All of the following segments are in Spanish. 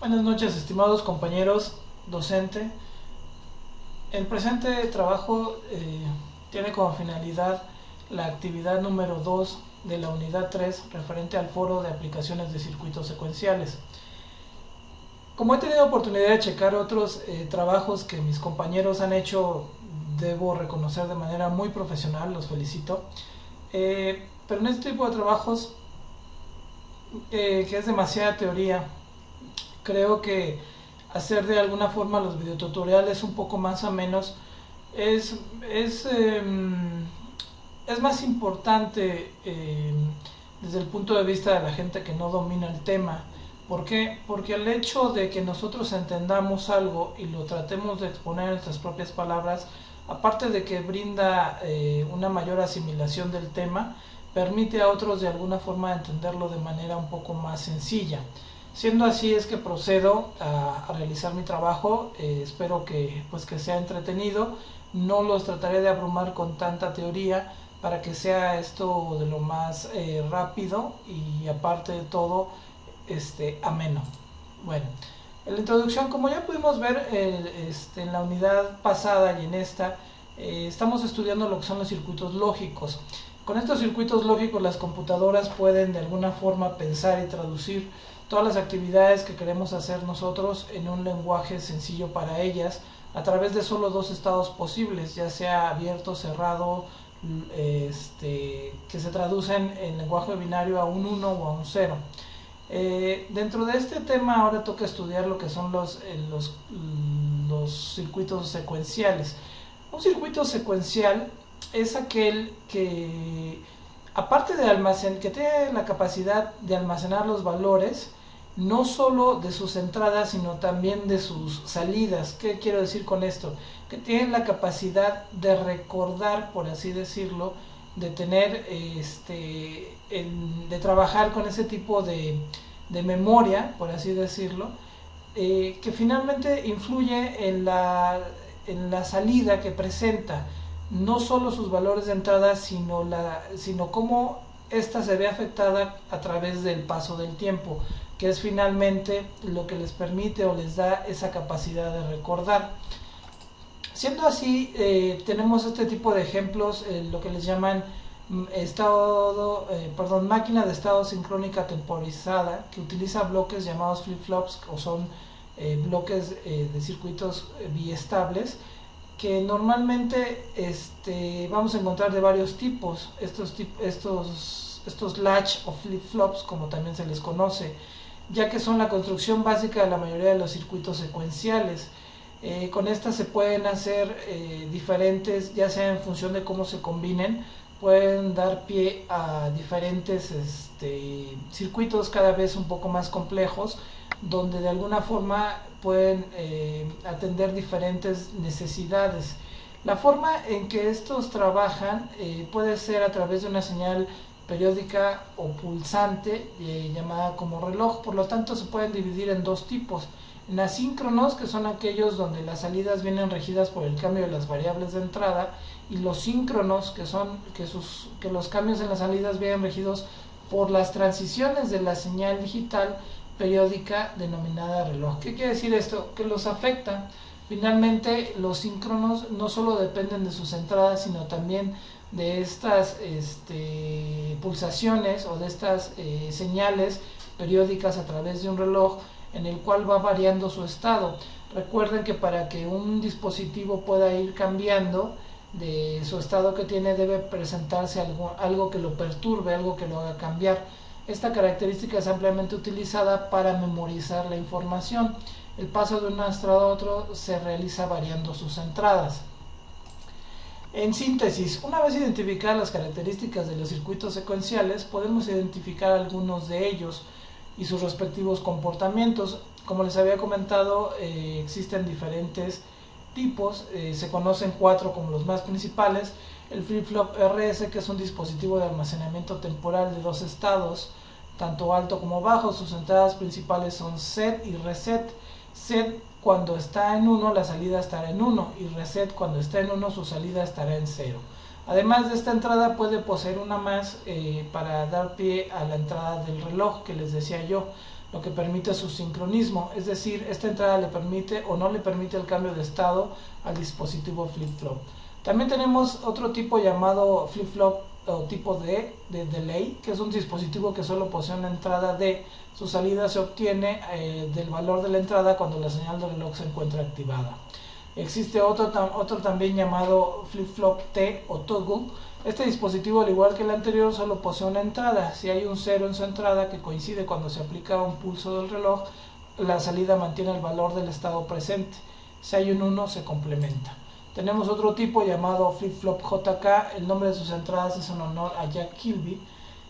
Buenas noches, estimados compañeros docente. El presente trabajo tiene como finalidad la actividad número 2 de la unidad 3 referente al foro de aplicaciones de circuitos secuenciales. Como he tenido oportunidad de checar otros trabajos que mis compañeros han hecho, debo reconocer de manera muy profesional, los felicito. Pero en este tipo de trabajos, que es demasiada teoría, creo que hacer de alguna forma los videotutoriales un poco más o menos es, es, eh, es más importante desde el punto de vista de la gente que no domina el tema. ¿Por qué? Porque el hecho de que nosotros entendamos algo y lo tratemos de exponer en nuestras propias palabras, aparte de que brinda una mayor asimilación del tema, permite a otros de alguna forma entenderlo de manera un poco más sencilla. Siendo así es que procedo a realizar mi trabajo. Espero que sea entretenido. No los trataré de abrumar con tanta teoría para que sea esto de lo más rápido y aparte de todo ameno. Bueno, en la introducción, como ya pudimos ver en la unidad pasada y en esta, estamos estudiando lo que son los circuitos lógicos. Con estos circuitos lógicos las computadoras pueden de alguna forma pensar y traducir todas las actividades que queremos hacer nosotros en un lenguaje sencillo para ellas a través de solo dos estados posibles, ya sea abierto, cerrado, que se traducen en lenguaje binario a un 1 o a un 0. Dentro de este tema ahora toca estudiar lo que son los circuitos secuenciales. Un circuito secuencial es aquel que, aparte de que tiene la capacidad de almacenar los valores, no solo de sus entradas, sino también de sus salidas. ¿Qué quiero decir con esto? Que tiene la capacidad de recordar, por así decirlo, de tener, de trabajar con ese tipo de memoria, por así decirlo, que finalmente influye en la salida que presenta, no solo sus valores de entrada, sino cómo esta se ve afectada a través del paso del tiempo, que es finalmente lo que les permite o les da esa capacidad de recordar. Siendo así, tenemos este tipo de ejemplos, lo que les llaman máquina de estado sincrónica temporizada, que utiliza bloques llamados flip-flops, o son bloques de circuitos biestables, que normalmente vamos a encontrar de varios tipos. Estos latch o flip-flops, como también se les conoce, ya que son la construcción básica de la mayoría de los circuitos secuenciales. Con estas se pueden hacer diferentes, ya sea en función de cómo se combinen, pueden dar pie a diferentes circuitos cada vez un poco más complejos, donde de alguna forma pueden atender diferentes necesidades. La forma en que estos trabajan puede ser a través de una señal periódica o pulsante llamada como reloj. Por lo tanto, se pueden dividir en dos tipos: en asíncronos, que son aquellos donde las salidas vienen regidas por el cambio de las variables de entrada, y los síncronos, que son que los cambios en las salidas vienen regidos por las transiciones de la señal digital periódica denominada reloj. ¿Qué quiere decir esto? Que los afecta. Finalmente, los síncronos no solo dependen de sus entradas, sino también de estas pulsaciones o de estas señales periódicas a través de un reloj, en el cual va variando su estado. Recuerden que para que un dispositivo pueda ir cambiando de su estado que tiene, debe presentarse algo que lo perturbe, algo que lo haga cambiar. Esta característica es ampliamente utilizada para memorizar la información. El paso de un estado a otro se realiza variando sus entradas. En síntesis, una vez identificadas las características de los circuitos secuenciales, podemos identificar algunos de ellos y sus respectivos comportamientos. Como les había comentado, existen diferentes tipos, se conocen 4 como los más principales: el flip-flop RS, que es un dispositivo de almacenamiento temporal de dos estados, tanto alto como bajo. Sus entradas principales son set y reset. Set cuando está en 1, la salida estará en 1, y reset cuando está en 1, su salida estará en 0. Además de esta entrada, puede poseer una más para dar pie a la entrada del reloj que les decía yo. lo que permite su sincronismo, es decir, esta entrada le permite o no le permite el cambio de estado al dispositivo flip-flop. También tenemos otro tipo llamado flip-flop o tipo D de delay, que es un dispositivo que solo posee una entrada D. Su salida se obtiene del valor de la entrada cuando la señal de reloj se encuentra activada. Existe otro también llamado flip-flop T o toggle. Este dispositivo, al igual que el anterior, solo posee una entrada. Si hay un 0 en su entrada que coincide cuando se aplica un pulso del reloj, la salida mantiene el valor del estado presente. Si hay un 1, se complementa. Tenemos otro tipo llamado flip-flop JK. El nombre de sus entradas es en honor a Jack Kilby.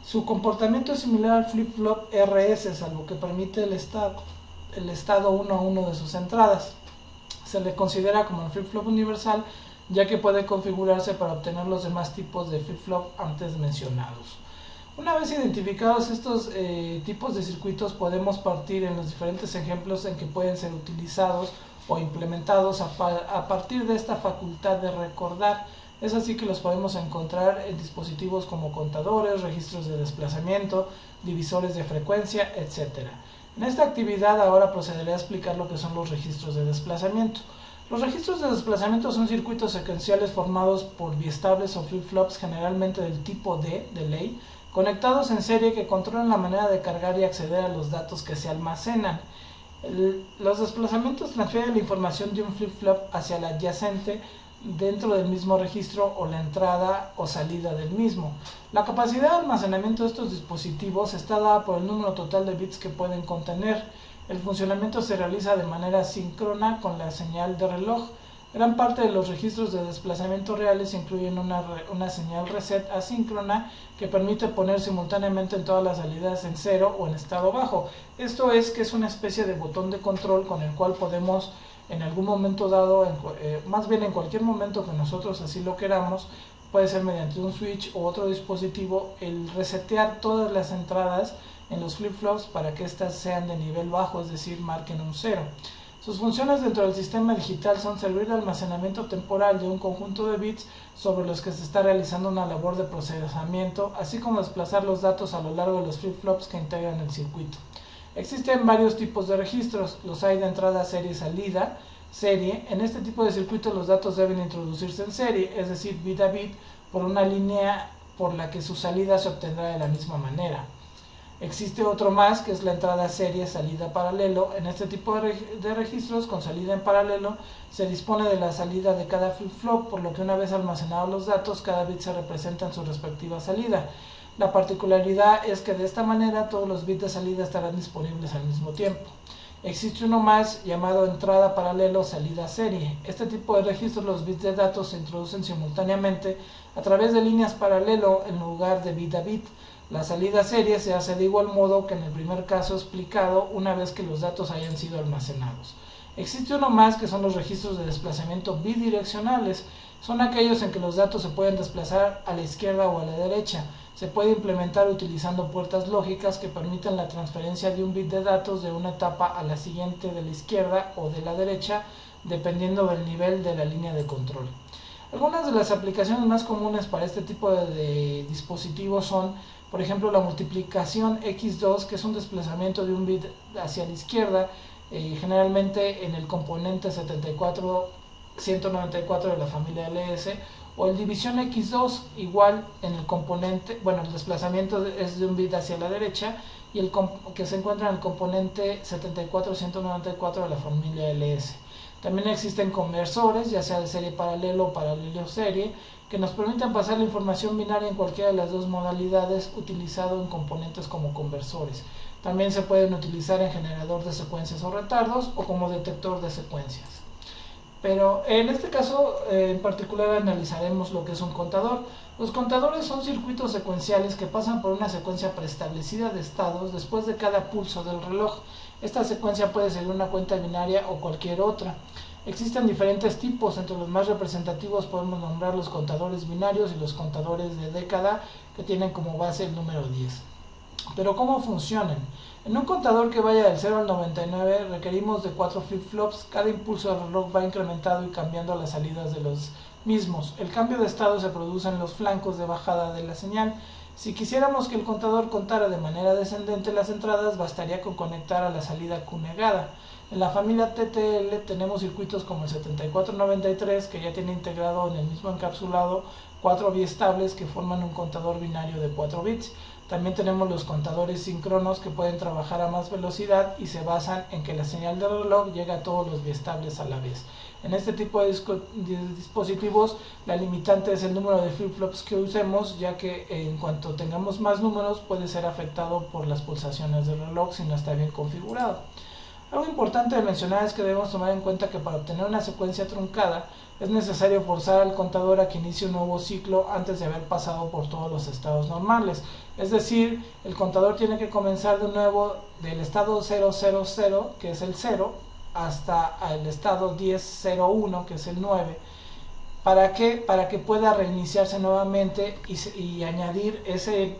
Su comportamiento es similar al flip-flop RS, salvo que permite el estado 1 a 1 de sus entradas. Se le considera como el flip-flop universal, ya que puede configurarse para obtener los demás tipos de flip-flop antes mencionados. Una vez identificados estos tipos de circuitos, podemos partir en los diferentes ejemplos en que pueden ser utilizados o implementados a partir de esta facultad de recordar. Es así que los podemos encontrar en dispositivos como contadores, registros de desplazamiento, divisores de frecuencia, etc. En esta actividad ahora procederé a explicar lo que son los registros de desplazamiento. Los registros de desplazamiento son circuitos secuenciales formados por biestables o flip-flops generalmente del tipo D, delay, conectados en serie que controlan la manera de cargar y acceder a los datos que se almacenan. Los desplazamientos transfieren la información de un flip-flop hacia el adyacente dentro del mismo registro o la entrada o salida del mismo. La capacidad de almacenamiento de estos dispositivos está dada por el número total de bits que pueden contener. El funcionamiento se realiza de manera síncrona con la señal de reloj. Gran parte de los registros de desplazamiento reales incluyen una señal reset asíncrona que permite poner simultáneamente en todas las salidas en cero o en estado bajo. Esto es que es una especie de botón de control con el cual podemos en algún momento dado, más bien en cualquier momento que nosotros así lo queramos, puede ser mediante un switch o otro dispositivo, el resetear todas las entradas en los flip-flops para que éstas sean de nivel bajo, es decir, marquen un 0. Sus funciones dentro del sistema digital son servir de almacenamiento temporal de un conjunto de bits sobre los que se está realizando una labor de procesamiento, así como desplazar los datos a lo largo de los flip-flops que integran el circuito. Existen varios tipos de registros, los hay de entrada serie-salida, serie. En este tipo de circuitos los datos deben introducirse en serie, es decir, bit a bit, por una línea por la que su salida se obtendrá de la misma manera. Existe otro más, que es la entrada serie salida paralelo. En este tipo de registros con salida en paralelo se dispone de la salida de cada flip-flop, por lo que una vez almacenados los datos, cada bit se representa en su respectiva salida. La particularidad es que de esta manera todos los bits de salida estarán disponibles al mismo tiempo. Existe uno más llamado entrada paralelo salida serie. Este tipo de registros, los bits de datos se introducen simultáneamente a través de líneas paralelo en lugar de bit a bit. La salida serie se hace de igual modo que en el primer caso explicado, una vez que los datos hayan sido almacenados. Existe uno más, que son los registros de desplazamiento bidireccionales. Son aquellos en que los datos se pueden desplazar a la izquierda o a la derecha. Se puede implementar utilizando puertas lógicas que permiten la transferencia de un bit de datos de una etapa a la siguiente de la izquierda o de la derecha, dependiendo del nivel de la línea de control. Algunas de las aplicaciones más comunes para este tipo de dispositivos son, por ejemplo, la multiplicación x2, que es un desplazamiento de un bit hacia la izquierda, generalmente en el componente 194 de la familia LS, o el división x2, igual en el componente, bueno, el desplazamiento es de un bit hacia la derecha, y el que se encuentra en el componente 74194 de la familia LS. También existen conversores, ya sea de serie paralelo o paralelo serie, que nos permiten pasar la información binaria en cualquiera de las dos modalidades, utilizado en componentes como conversores. También se pueden utilizar en generador de secuencias o retardos, o como detector de secuencias. Pero en este caso en particular analizaremos lo que es un contador. Los contadores son circuitos secuenciales que pasan por una secuencia preestablecida de estados después de cada pulso del reloj. Esta secuencia puede ser una cuenta binaria o cualquier otra. Existen diferentes tipos, entre los más representativos podemos nombrar los contadores binarios y los contadores de década, que tienen como base el número 10. Pero ¿cómo funcionan? En un contador que vaya del 0 al 99 requerimos de 4 flip-flops. Cada impulso del reloj va incrementado y cambiando las salidas de los mismos. El cambio de estado se produce en los flancos de bajada de la señal. Si quisiéramos que el contador contara de manera descendente las entradas, bastaría con conectar a la salida Q negada. En la familia TTL tenemos circuitos como el 7493 que ya tiene integrado en el mismo encapsulado 4 biestables que forman un contador binario de 4 bits. También tenemos los contadores síncronos que pueden trabajar a más velocidad y se basan en que la señal del reloj llega a todos los biestables a la vez. En este tipo de dispositivos la limitante es el número de flip-flops que usemos, ya que en cuanto tengamos más números puede ser afectado por las pulsaciones del reloj si no está bien configurado. Algo importante de mencionar es que debemos tomar en cuenta que para obtener una secuencia truncada es necesario forzar al contador a que inicie un nuevo ciclo antes de haber pasado por todos los estados normales. Es decir, el contador tiene que comenzar de nuevo del estado 000, que es el 0, hasta el estado 1001, que es el 9. ¿Para qué? Para que pueda reiniciarse nuevamente y añadir ese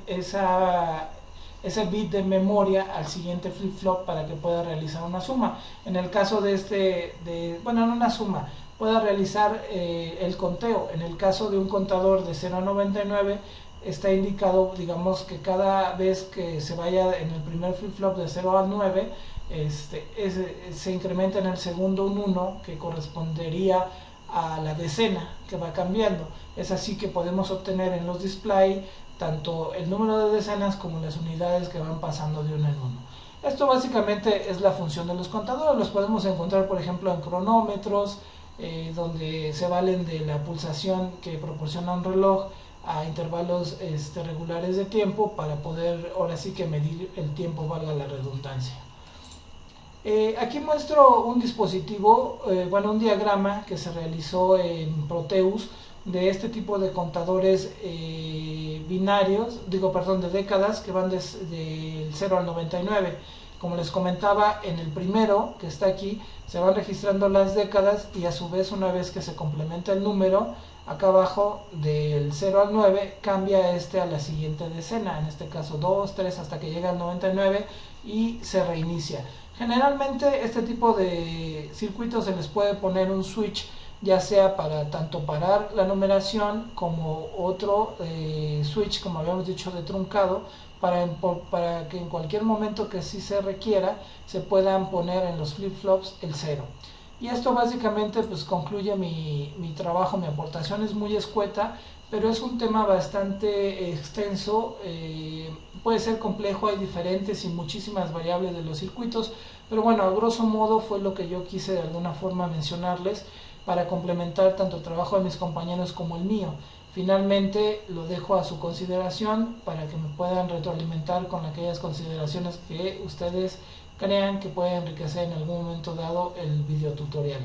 bit de memoria al siguiente flip-flop para que pueda realizar una suma. En el caso no una suma, pueda realizar el conteo. En el caso de un contador de 0 a 99, está indicado, digamos, que cada vez que se vaya en el primer flip-flop de 0 al 9, se incrementa en el segundo un 1 que correspondería a la decena que va cambiando. Es así que podemos obtener en los display tanto el número de decenas como las unidades que van pasando de uno en uno. Esto básicamente es la función de los contadores. Los podemos encontrar, por ejemplo, en cronómetros, donde se valen de la pulsación que proporciona un reloj a intervalos regulares de tiempo para poder ahora sí que medir el tiempo, valga la redundancia. Aquí muestro un dispositivo, un diagrama que se realizó en Proteus de este tipo de contadores binarios, de décadas que van del 0 al 99. Como les comentaba, en el primero, que está aquí, se van registrando las décadas y a su vez una vez que se complementa el número, acá abajo del 0 al 9 cambia a la siguiente decena, en este caso 2, 3 hasta que llega al 99 y se reinicia. Generalmente este tipo de circuitos se les puede poner un switch, ya sea para tanto parar la numeración como otro switch, como habíamos dicho, de truncado, para que en cualquier momento que sí se requiera se puedan poner en los flip-flops el 0. Y esto básicamente pues concluye mi trabajo. Mi aportación es muy escueta, pero es un tema bastante extenso, puede ser complejo, hay diferentes y muchísimas variables de los circuitos, pero bueno, a grosso modo fue lo que yo quise de alguna forma mencionarles para complementar tanto el trabajo de mis compañeros como el mío. Finalmente lo dejo a su consideración para que me puedan retroalimentar con aquellas consideraciones que ustedes crean que puede enriquecer en algún momento dado el video tutorial.